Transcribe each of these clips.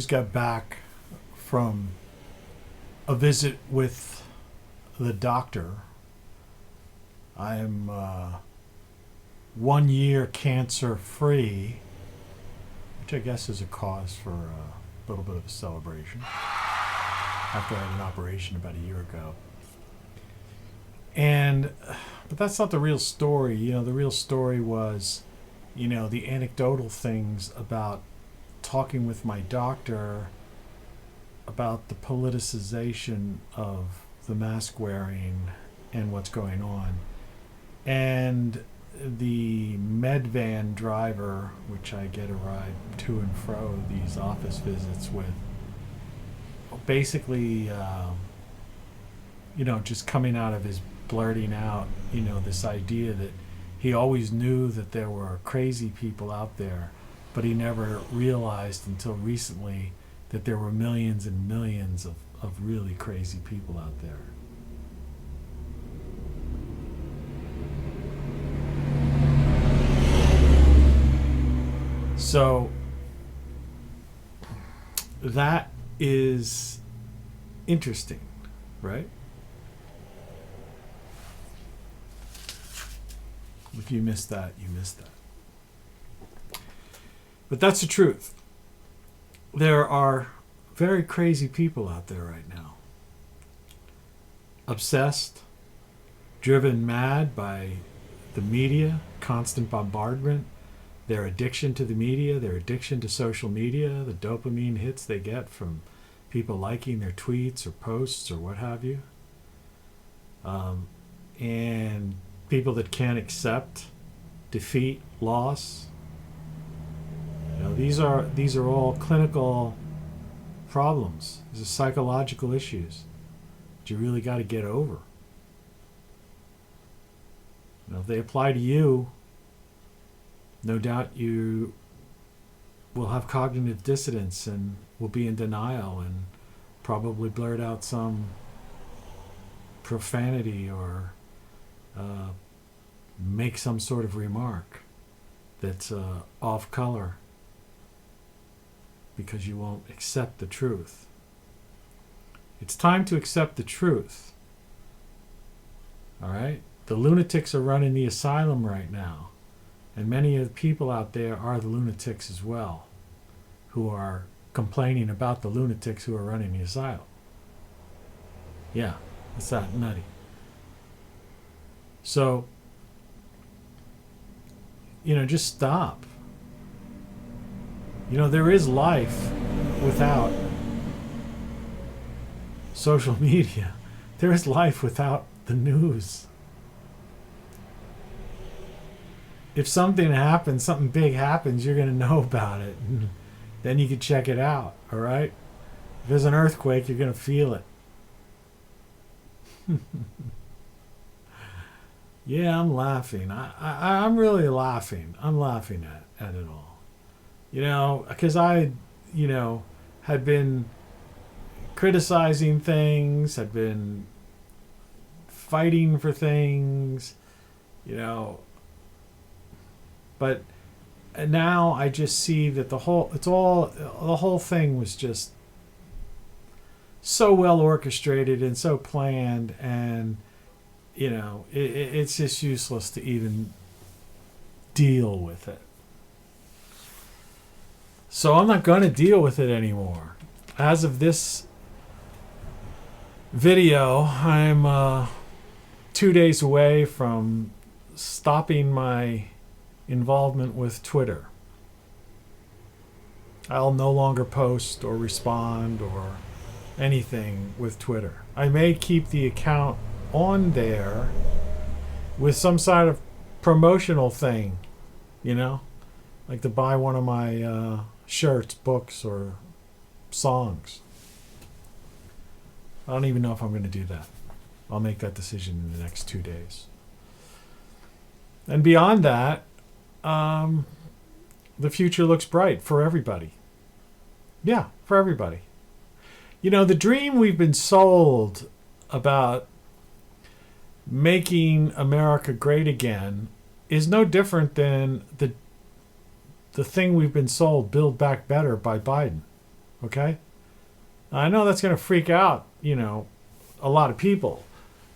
just got back from a visit with the doctor. I'm 1 year cancer free, which I guess is a cause for a little bit of a celebration after I had an operation about a year ago. But that's not the real story. The real story was, the anecdotal things about talking with my doctor about the politicization of the mask wearing and what's going on. And the med van driver, which I get a ride to and fro these office visits with, basically, just coming out of his blurting out, this idea that he always knew that there were crazy people out there, but he never realized until recently that there were millions and millions of really crazy people out there. So that is interesting, right? If you missed that, you missed that. But that's the truth. There are very crazy people out there right now. Obsessed, driven mad by the media, constant bombardment, their addiction to the media, their addiction to social media, the dopamine hits they get from people liking their tweets or posts or what have you. And people that can't accept defeat, loss. These are all clinical problems. These are psychological issues that you really got to get over. If they apply to you, no doubt you will have cognitive dissonance and will be in denial and probably blurt out some profanity or make some sort of remark that's off color because you won't accept the truth. It's time to accept the truth. All right? The lunatics are running the asylum right now. And many of the people out there are the lunatics as well, who are complaining about the lunatics who are running the asylum. Yeah, it's that nutty. So, just stop. There is life without social media. There is life without the news. If something happens, something big happens, you're going to know about it. And then you can check it out, all right? If there's an earthquake, you're going to feel it. Yeah, I'm laughing. I'm really laughing. I'm laughing at it all. Because I, had been criticizing things, had been fighting for things, but now I just see that the whole thing was just so well orchestrated and so planned, and it's just useless to even deal with it. So I'm not going to deal with it anymore. As of this video, I'm 2 days away from stopping my involvement with Twitter. I'll no longer post or respond or anything with Twitter. I may keep the account on there with some sort of promotional thing, like to buy one of my shirts, books, or songs. I don't even know if I'm going to do that. I'll make that decision in the next 2 days. And beyond that, the future looks bright for everybody. Yeah, for everybody. The dream we've been sold about making America great again is no different than the thing we've been sold, Build Back Better, by Biden. Okay? I know that's going to freak out, a lot of people.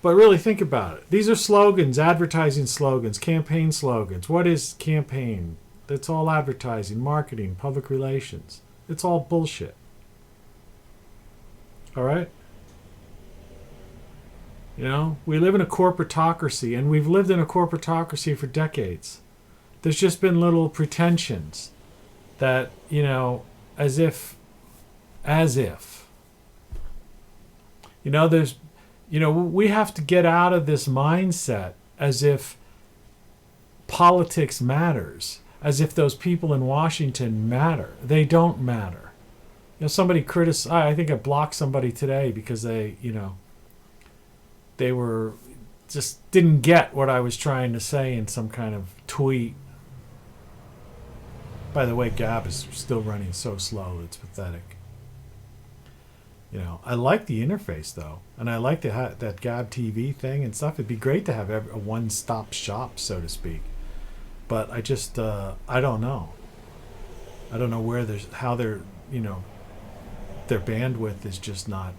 But really think about it. These are slogans, advertising slogans, campaign slogans. What is campaign? It's all advertising, marketing, public relations. It's all bullshit. All right? We live in a corporatocracy, and we've lived in a corporatocracy for decades. There's just been little pretensions that, as if, there's, we have to get out of this mindset as if politics matters, as if those people in Washington matter. They don't matter. Somebody criticized, I think I blocked somebody today because they were just didn't get what I was trying to say in some kind of tweet. By the way, Gab is still running so slow, it's pathetic. I like the interface though, and I like that Gab TV thing and stuff. It'd be great to have a one-stop shop, so to speak. But I just I don't know. I don't know how their bandwidth is just not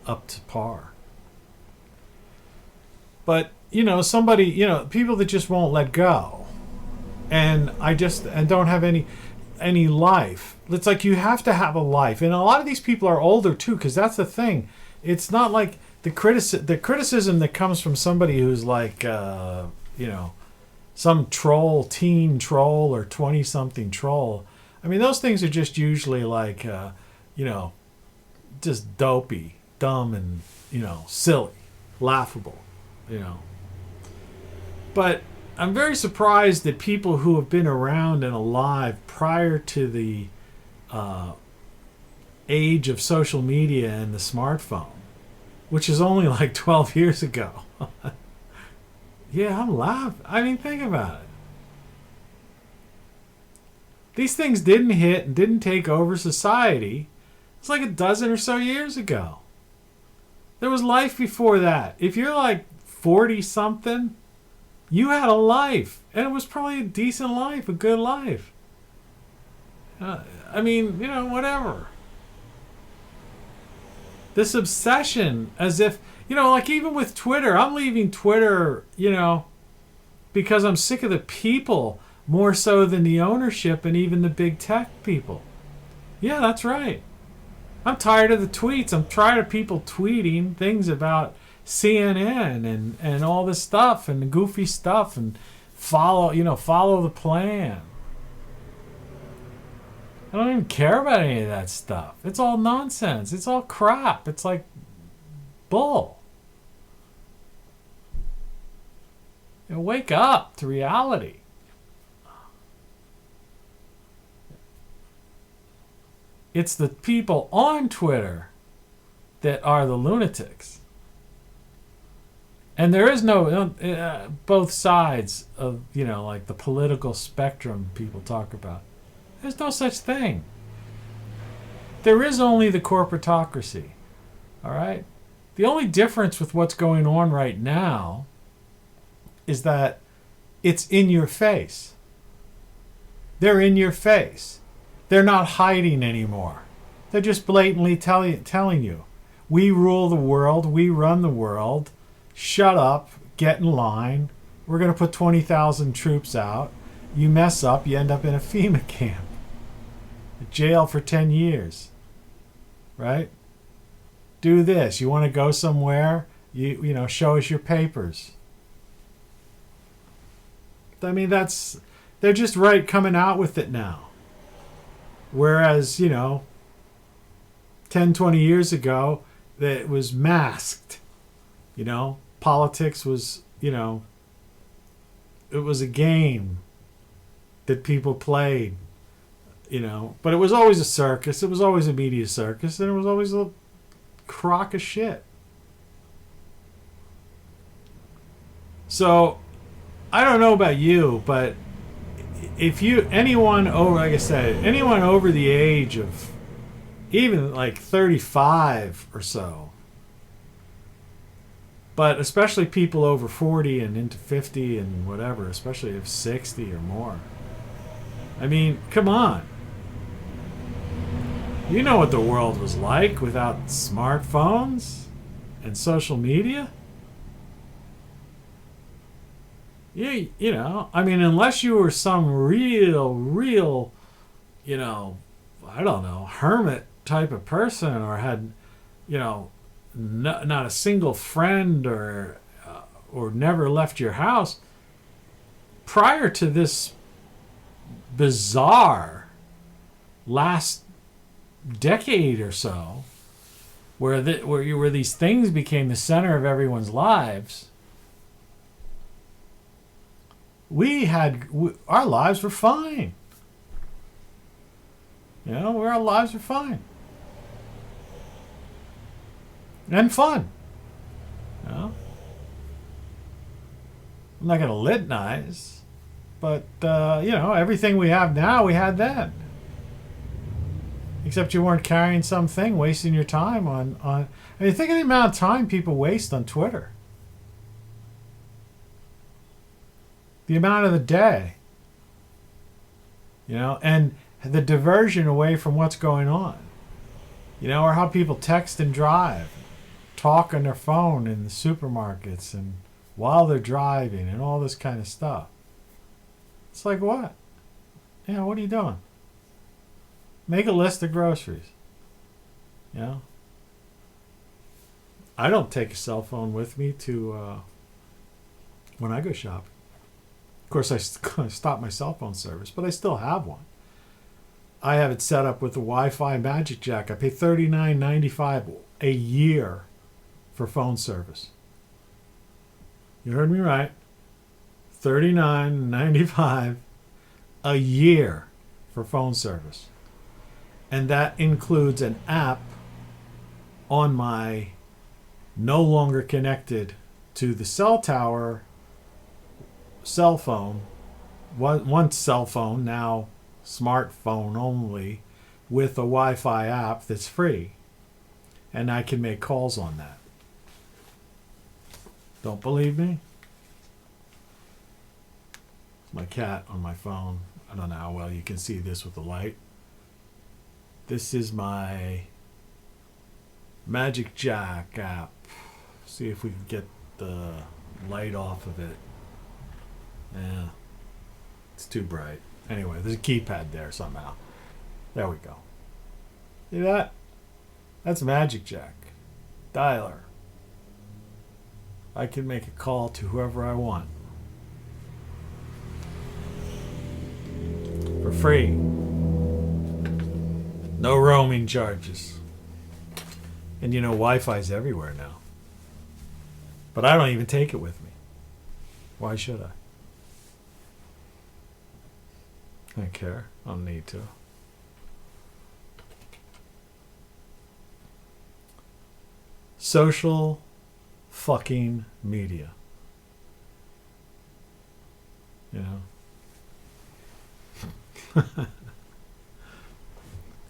up to par. But somebody, people that just won't let go, and don't have any life. It's like you have to have a life, and a lot of these people are older too, because that's the thing. It's not like the criticism that comes from somebody who's like some teen troll or 20-something troll. I mean, those things are just usually like just dopey, dumb, and silly, laughable, But I'm very surprised that people who have been around and alive prior to the age of social media and the smartphone, which is only like 12 years ago. Yeah, I'm laughing. I mean, think about it. These things didn't hit and didn't take over society. It's like a dozen or so years ago. There was life before that. If you're like 40-something, you had a life. And it was probably a decent life, a good life. I mean, whatever. This obsession as if, like even with Twitter, I'm leaving Twitter, because I'm sick of the people more so than the ownership and even the big tech people. Yeah, that's right. I'm tired of the tweets. I'm tired of people tweeting things about CNN and all this stuff and the goofy stuff and follow the plan. I don't even care about any of that stuff. It's all nonsense. It's all crap. It's like bull. Wake up to reality. It's the people on Twitter that are the lunatics. And there is no, both sides of, like the political spectrum people talk about. There's no such thing. There is only the corporatocracy. All right? The only difference with what's going on right now is that it's in your face. They're in your face. They're not hiding anymore. They're just blatantly telling you, we rule the world, we run the world, shut up, get in line, we're going to put 20,000 troops out, you mess up, you end up in a FEMA camp, jail for 10 years, right? Do this, you want to go somewhere, show us your papers. I mean, they're just coming out with it now. Whereas, 10, 20 years ago, it was masked. Politics was, it was a game that people played, but it was always a circus. It was always a media circus, and it was always a crock of shit. So, I don't know about you, but if anyone over the age of even like 35 or so, but especially people over 40 and into 50 and whatever, especially if 60 or more. I mean, come on. You know what the world was like without smartphones and social media? You know, I mean, unless you were some real, you know, I don't know, hermit type of person, or had, you know, not a single friend, or never left your house prior to this bizarre last decade or so, where these things became the center of everyone's lives. Our lives were fine. You know, our lives were fine and fun. You know, I'm not gonna litanize, but you know, everything we have now, we had then. Except you weren't carrying something, wasting your time on. I mean, think of the amount of time people waste on Twitter. The amount of the day. You know, and the diversion away from what's going on. You know, or how people text and drive, talk on their phone in the supermarkets and while they're driving and all this kind of stuff. It's like, what? Yeah, what are you doing? Make a list of groceries. You know? I don't take a cell phone with me to when I go shopping. Of course, I stopped my cell phone service, but I still have one. I have it set up with the Wi-Fi Magic Jack. I pay $39.95 a year for phone service. You heard me right. $39.95 a year for phone service. And that includes an app on my no longer connected to the cell tower cell phone. Once cell phone, now smartphone only, with a Wi-Fi app that's free. And I can make calls on that. Don't believe me? My cat on my phone. I don't know how well you can see this with the light. This is my Magic Jack app. See if we can get the light off of it. Yeah, it's too bright. Anyway, there's a keypad there somehow. There we go. See that? That's Magic Jack. Dialer. I can make a call to whoever I want. For free. No roaming charges. And you know, Wi-Fi's everywhere now. But I don't even take it with me. Why should I? I don't care. I don't need to. Social fucking media. You know?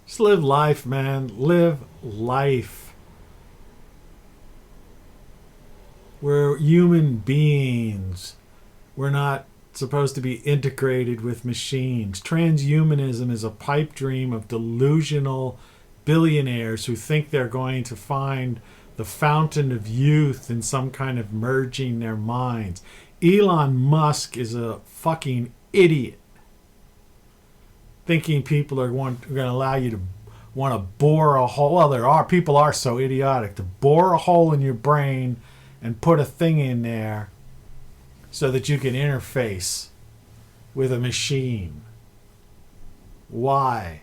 Just live life, man. Live life. We're human beings. We're not supposed to be integrated with machines. Transhumanism is a pipe dream of delusional billionaires who think they're going to find the fountain of youth in some kind of merging their minds. Elon Musk is a fucking idiot. Thinking people are going to allow you to want to bore a hole. Well, people are so idiotic to bore a hole in your brain and put a thing in there so that you can interface with a machine. Why?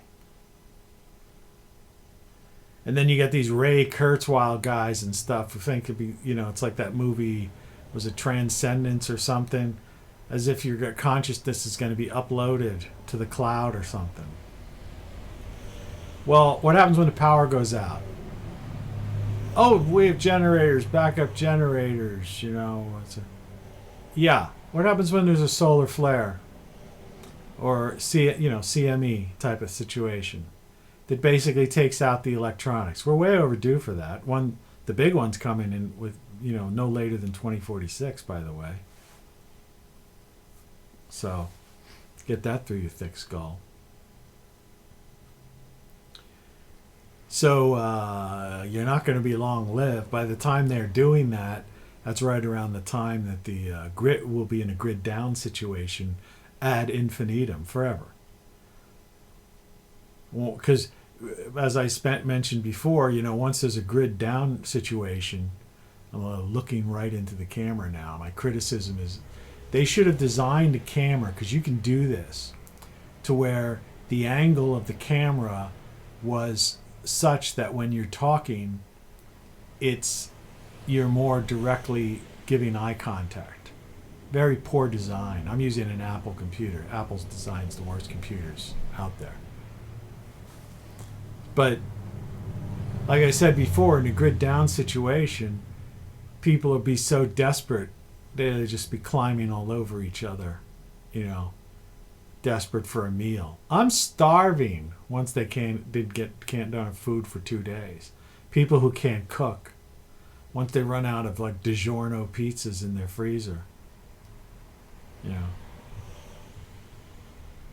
And then you get these Ray Kurzweil guys and stuff who think it'd be, you know, it's like that movie, was it Transcendence or something? As if your consciousness is going to be uploaded to the cloud or something. Well, what happens when the power goes out? Oh, we have generators, backup generators, you know. Yeah. What happens when there's a solar flare? Or CME type of situation that basically takes out the electronics. We're way overdue for that. The big one's coming in with, you know, no later than 2046, by the way. So, get that through your thick skull. So you're not going to be long lived. By the time they're doing that, that's right around the time that the grid will be in a grid down situation ad infinitum, forever. Well, because as I mentioned before, once there's a grid down situation, I'm looking right into the camera now. My criticism is they should have designed a camera, because you can do this, to where the angle of the camera was such that when you're talking, you're more directly giving eye contact. Very poor design. I'm using an Apple computer. Apple's designs the worst computers out there. But like I said before, in a grid down situation, people would be so desperate they'd just be climbing all over each other, desperate for a meal. I'm starving once they can't have food for 2 days. People who can't cook, once they run out of like DiGiorno pizzas in their freezer,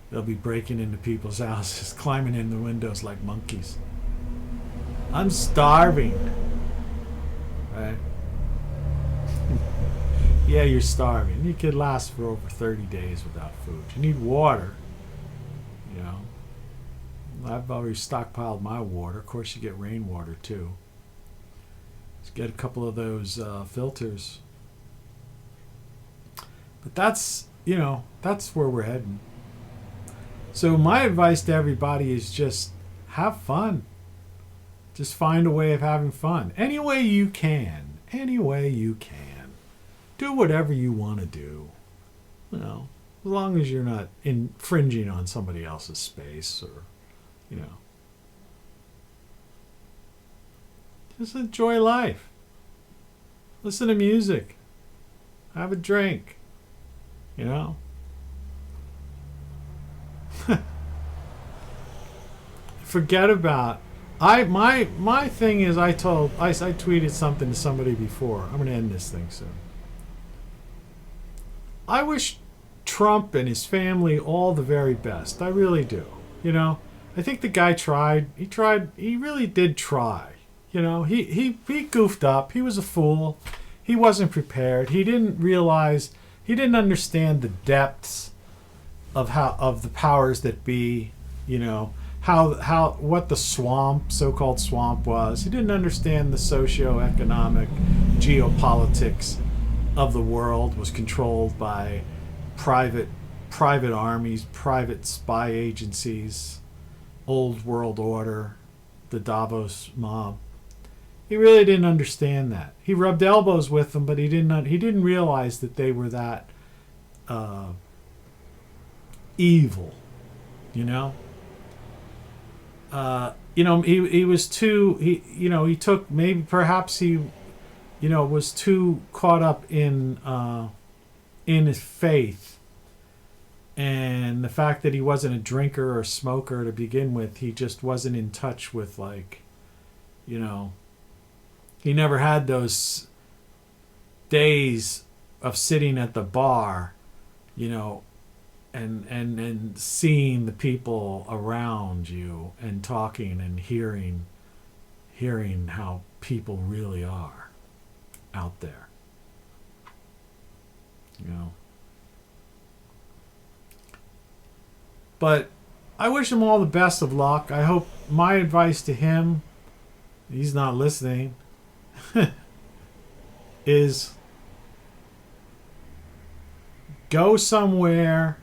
they'll be breaking into people's houses, climbing in the windows like monkeys. I'm starving. Right? Yeah, you're starving. You could last for over 30 days without food. You need water. I've already stockpiled my water. Of course, you get rainwater too. Just get a couple of those filters. But that's where we're heading. So my advice to everybody is just have fun. Just find a way of having fun. Any way you can. Any way you can. Do whatever you want to do. As long as you're not infringing on somebody else's space or, just enjoy life. Listen to music. Have a drink. Forget about my thing is I tweeted something to somebody before. I'm going to end this thing soon. I wish Trump and his family all the very best. I really do. I think the guy tried. He really did try. He goofed up. He was a fool. He wasn't prepared. He didn't understand the depths of the powers that be, what the so-called swamp was. He didn't understand the socio-economic geopolitics of the world was controlled by private armies, private spy agencies, old world order, the Davos mob. He really didn't understand that. He rubbed elbows with them, but he didn't realize that they were that evil. He was too. He took maybe perhaps he, was too caught up in his faith, and the fact that he wasn't a drinker or smoker to begin with. He just wasn't in touch with he never had those days of sitting at the bar, and seeing the people around you and talking and hearing how people really are out there. But I wish him all the best of luck. I hope my advice to him, he's not listening, is go somewhere,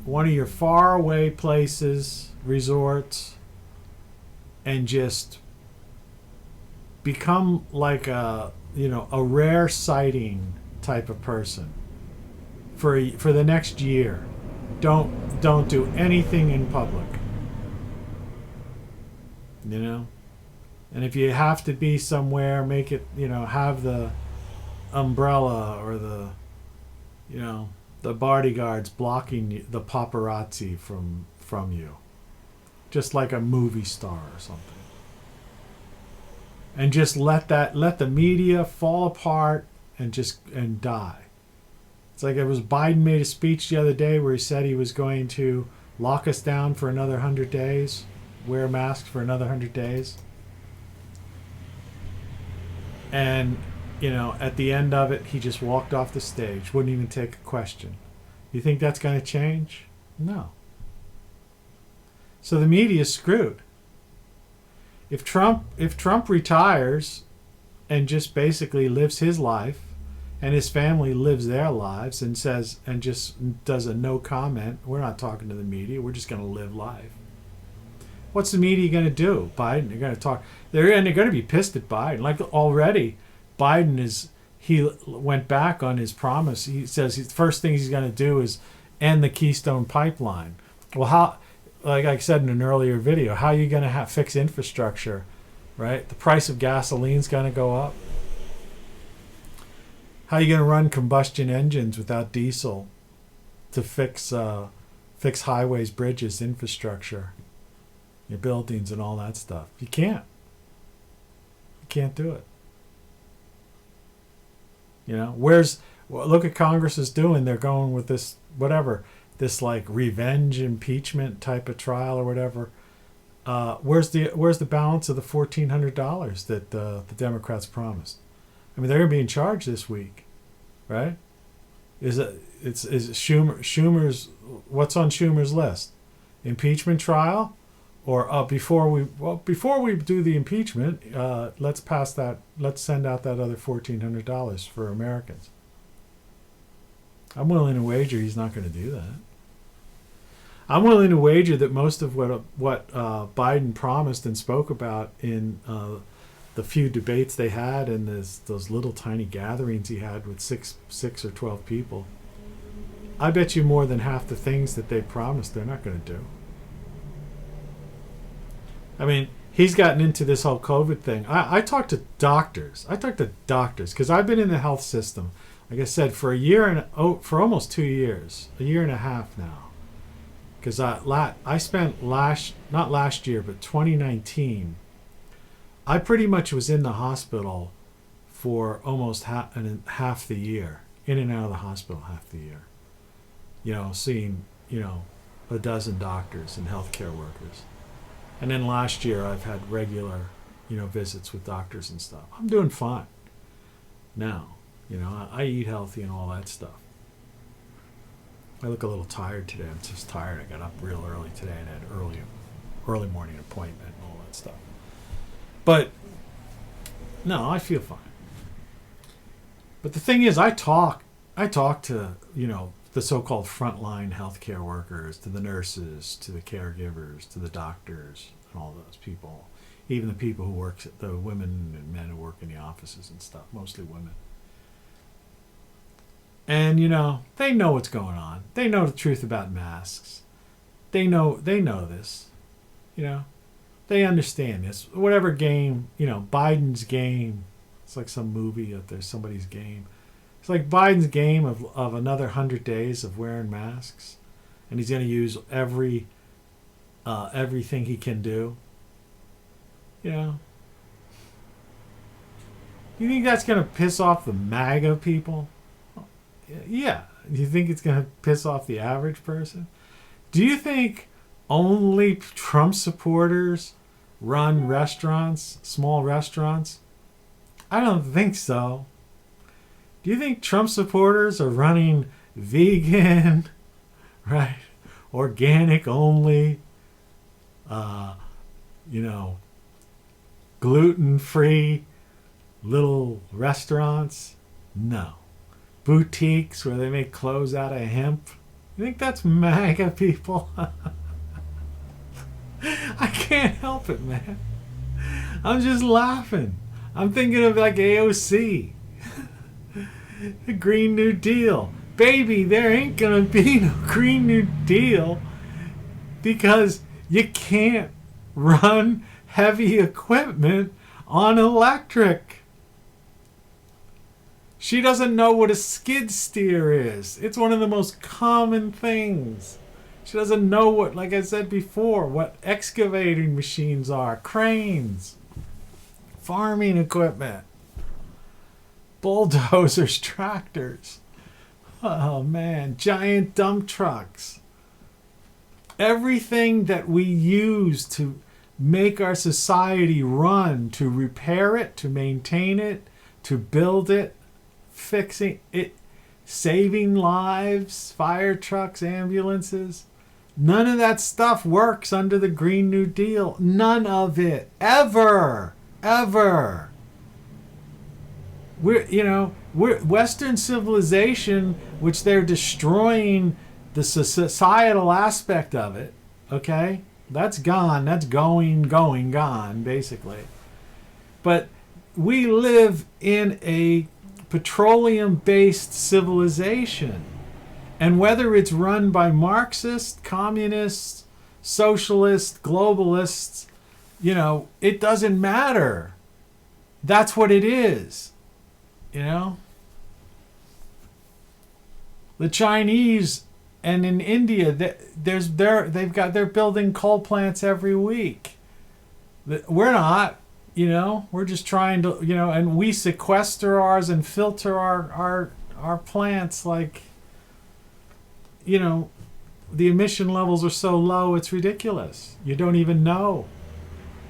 one of your far away places, resorts, and just become like a rare sighting type of person for the next year. Don't do anything in public. And if you have to be somewhere, make it, have the umbrella or the bodyguards blocking the paparazzi from you. Just like a movie star or something. And just let the media fall apart and die. It's like Biden made a speech the other day where he said he was going to lock us down for another 100 days. wear masks for another 100 days. And, at the end of it, he just walked off the stage, wouldn't even take a question. You think that's going to change? No. So the media is screwed. If Trump retires and just basically lives his life, and his family lives their lives and just does a no comment, we're not talking to the media, we're just going to live life. What's the media going to do? Biden, they're going to talk. They're going to be pissed at Biden. Like already, he went back on his promise. He says the first thing he's going to do is end the Keystone Pipeline. Well, how? Like I said in an earlier video, how are you going to fix infrastructure, right? The price of gasoline's going to go up. How are you going to run combustion engines without diesel to fix highways, bridges, infrastructure, your buildings, and all that stuff? You can't. You can't do it. Look at Congress is doing. They're going with this this like revenge impeachment type of trial or whatever. Where's the balance of the $1,400 that the Democrats promised? I mean, they're going to be in charge this week, right? Is Schumer's, what's on Schumer's list? Impeachment trial, or before we do the impeachment, let's send out that other $1,400 for Americans. I'm willing to wager he's not going to do that. I'm willing to wager that most of what Biden promised and spoke about in the few debates they had and those little tiny gatherings he had with six or 12 people, I bet you more than half the things that they promised they're not going to do. I mean, he's gotten into this whole COVID thing. I talk to doctors. Because I've been in the health system, like I said, for for almost 2 years, a year and a half now. Because I spent not last year, but 2019, I pretty much was in the hospital for almost half the year, in and out of the hospital half the year. Seeing, a dozen doctors and healthcare workers. And then last year I've had regular, visits with doctors and stuff. I'm doing fine now. I eat healthy and all that stuff. I look a little tired today. I'm just tired. I got up real early today and had early morning appointment and all that stuff. But no, I feel fine. But the thing is, I talk to, the so-called frontline healthcare workers, to the nurses, to the caregivers, to the doctors, and all those people. Even the people who work, the women and men who work in the offices and stuff, mostly women. And, they know what's going on. They know the truth about masks. They know this. They understand this. Whatever game, Biden's game, it's like some movie that there's somebody's game. It's like Biden's game of another 100 days of wearing masks. And he's going to use everything he can do. You think that's going to piss off the MAGA people? Yeah. Do you think it's going to piss off the average person? Do you think only Trump supporters run restaurants, small restaurants? I don't think so. Do you think Trump supporters are running vegan, right? Organic only, gluten-free little restaurants? No. Boutiques where they make clothes out of hemp? You think that's MAGA people? I can't help it, man. I'm just laughing. I'm thinking of like AOC. The Green New Deal. Baby, there ain't gonna be no Green New Deal because you can't run heavy equipment on electric. She doesn't know what a skid steer is. It's one of the most common things. She doesn't know what, like I said before, what excavating machines are, cranes, farming equipment, bulldozers, tractors. Oh man, giant dump trucks. Everything that we use make our society run, to repair it, to maintain it, to build it, fixing it, saving lives, fire trucks, ambulances. None of that stuff works under the Green New Deal. None of it. Ever. Ever. We're Western civilization, which they're destroying the societal aspect of it. Okay? That's gone. That's gone, basically. But we live in a petroleum-based civilization. And whether it's run by Marxists, communists, socialists, globalists, it doesn't matter. That's what it is. The Chinese and in India, they're building coal plants every week. We're not, we're just trying to, and we sequester ours and filter our plants like, the emission levels are so low, it's ridiculous. You don't even know.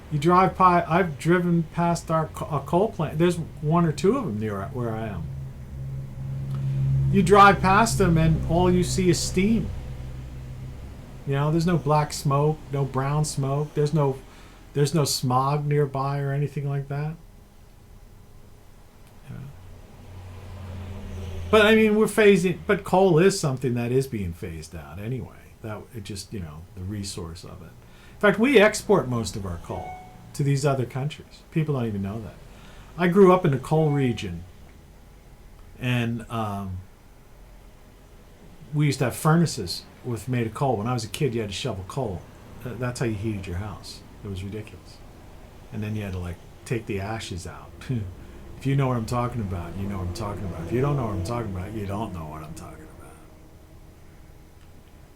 You drive by, I've driven past a coal plant. There's one or two of them near where I am. You drive past them and all you see is steam. There's no black smoke, no brown smoke. There's no smog nearby or anything like that. But I mean, but coal is something that is being phased out anyway. That it just, the resource of it. In fact, we export most of our coal to these other countries. People don't even know that. I grew up in a coal region, and we used to have furnaces made of coal. When I was a kid, you had to shovel coal. That's how you heated your house. It was ridiculous. And then you had to take the ashes out. If you know what I'm talking about, you know what I'm talking about. If you don't know what I'm talking about, you don't know what I'm talking about.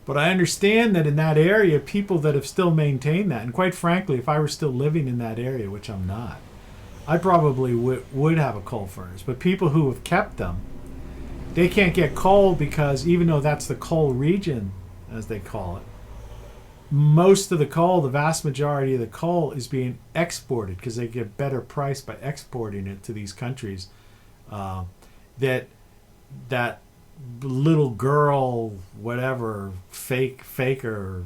But I understand that in that area, people that have still maintained that, and quite frankly, if I were still living in that area, which I'm not, I probably would have a coal furnace. But people who have kept them, they can't get coal because even though that's the coal region, as they call it, most of the coal, the vast majority of the coal is being exported because they get a better price by exporting it to these countries. That little girl, whatever, faker,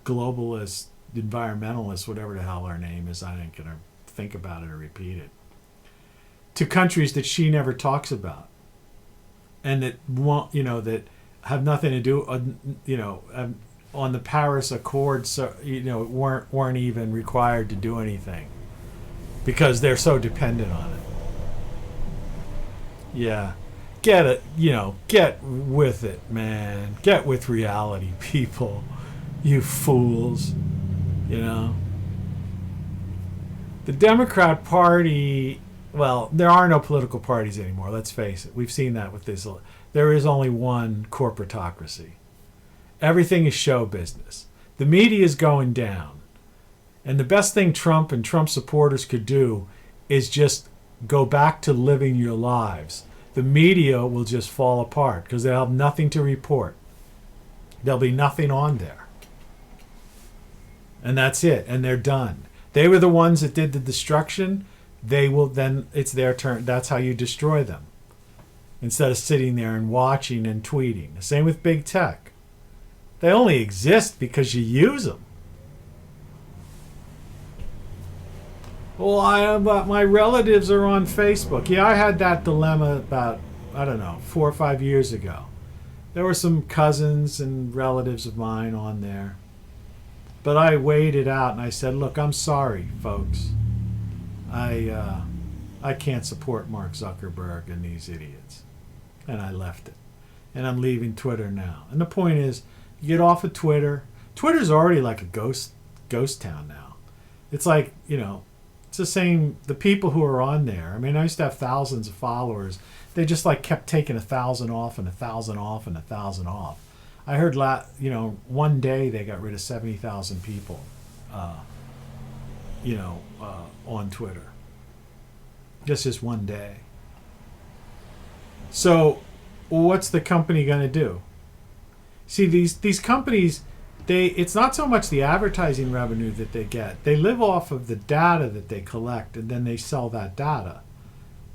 globalist, environmentalist, whatever the hell her name is, I ain't going to think about it or repeat it, to countries that she never talks about and that won't, that have nothing to do, on the Paris Accord, so weren't even required to do anything because they're so dependent on it. Yeah, get with it, man. Get with reality, people. You fools. The Democrat Party. Well, there are no political parties anymore. Let's face it. We've seen that with this. There is only one corporatocracy. Everything is show business. The media is going down. And the best thing Trump and Trump supporters could do is just go back to living your lives. The media will just fall apart because they'll have nothing to report. There'll be nothing on there. And that's it. And they're done. They were the ones that did the destruction. Then it's their turn. That's how you destroy them. Instead of sitting there and watching and tweeting. The same with big tech. They only exist because you use them. Well, my relatives are on Facebook. Yeah, I had that dilemma about, 4 or 5 years ago. There were some cousins and relatives of mine on there. But I weighed it out and I said, look, I'm sorry, folks. I can't support Mark Zuckerberg and these idiots. And I left it. And I'm leaving Twitter now. And the point is, you get off of Twitter. Twitter's already like a ghost town now. It's like, it's the same, the people who are on there. I mean, I used to have thousands of followers. They just kept taking 1,000 off and 1,000 off and 1,000 off. I heard, one day they got rid of 70,000 people, on Twitter. Just one day. So what's the company going to do? See, these companies, it's not so much the advertising revenue that they get. They live off of the data that they collect, and then they sell that data.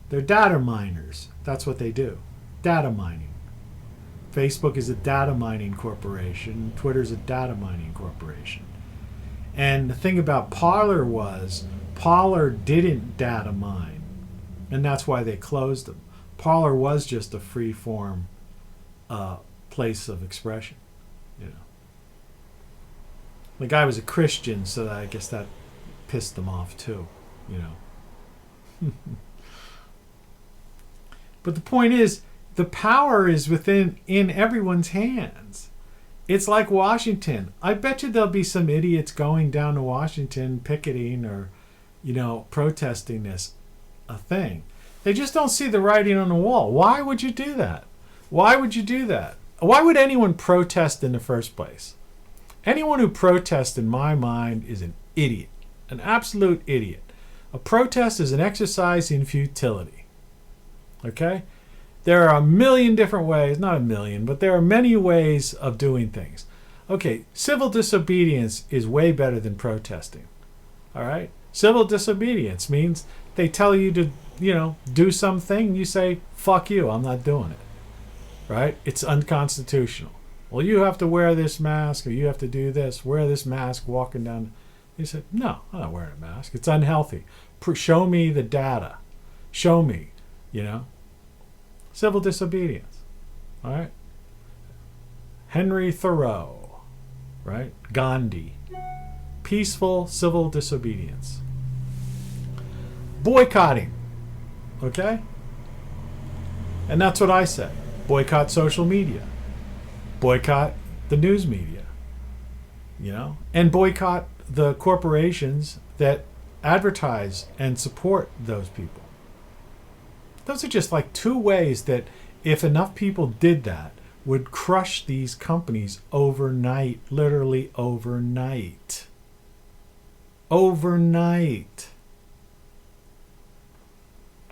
They're data miners. That's what they do. Data mining. Facebook is a data mining corporation. Twitter's a data mining corporation. And the thing about Parler was, Parler didn't data mine. And that's why they closed them. Parler was just a free-form place of expression. You know. The guy was a Christian, so I guess that pissed them off too. You know. But the point is, the power is in everyone's hands. It's like Washington. I bet you there'll be some idiots going down to Washington picketing or, you know, protesting this a thing. They just don't see the writing on the wall. Why would you do that? Why would you do that? Why would anyone protest in the first place? Anyone who protests, in my mind, is an idiot. An absolute idiot. A protest is an exercise in futility. Okay? There are a million different ways, not a million, but there are many ways of doing things. Okay, civil disobedience is way better than protesting. All right? Civil disobedience means they tell you to, you know, do something, you say, fuck you, I'm not doing it. Right? It's unconstitutional. Well, you have to wear this mask, or you have to do this, wear this mask walking down. You said, no, I'm not wearing a mask. It's unhealthy. Show me the data. Show me, you know. Civil disobedience. All right? Henry Thoreau, right? Gandhi. Peaceful civil disobedience. Boycotting. Okay? And that's what I say. Boycott social media. Boycott the news media. You know? And boycott the corporations that advertise and support those people. Those are just like two ways that, if enough people did that, would crush these companies overnight. Literally overnight. Overnight.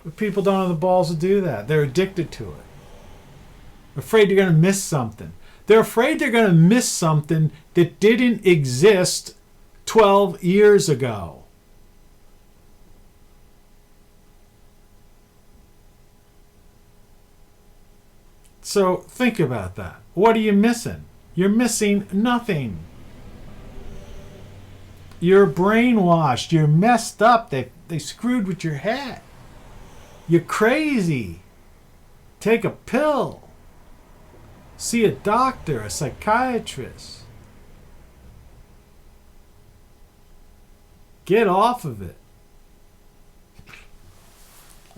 But people don't have the balls to do that. They're addicted to it. Afraid they're going to miss something. They're afraid they're going to miss something that didn't exist 12 years ago. So think about that. What are you missing? You're missing nothing. You're brainwashed. You're messed up. They screwed with your head. You're crazy. Take a pill. See a doctor, a psychiatrist. Get off of it.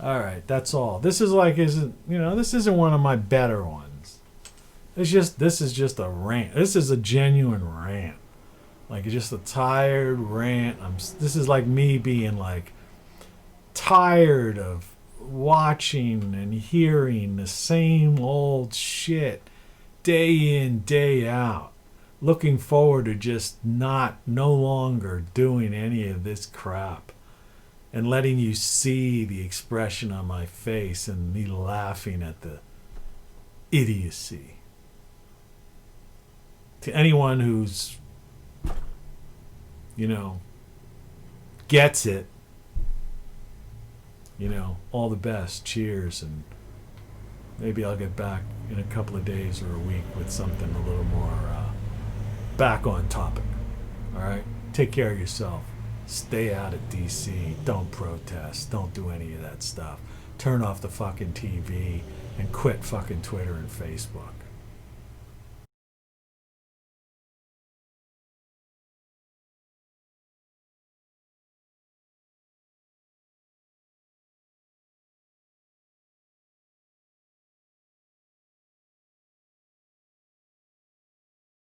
All right, that's all. This is this isn't one of my better ones. This is just a rant. This is a genuine rant. Like, it's just a tired rant. This is like me being like tired of watching and hearing the same old shit day in, day out. Looking forward to just no longer doing any of this crap. And letting you see the expression on my face and me laughing at the idiocy. To anyone who's, gets it, all the best. Cheers. And maybe I'll get back in a couple of days or a week with something a little more back on topic. All right? Take care of yourself. Stay out of D.C. Don't protest. Don't do any of that stuff. Turn off the fucking TV and quit fucking Twitter and Facebook.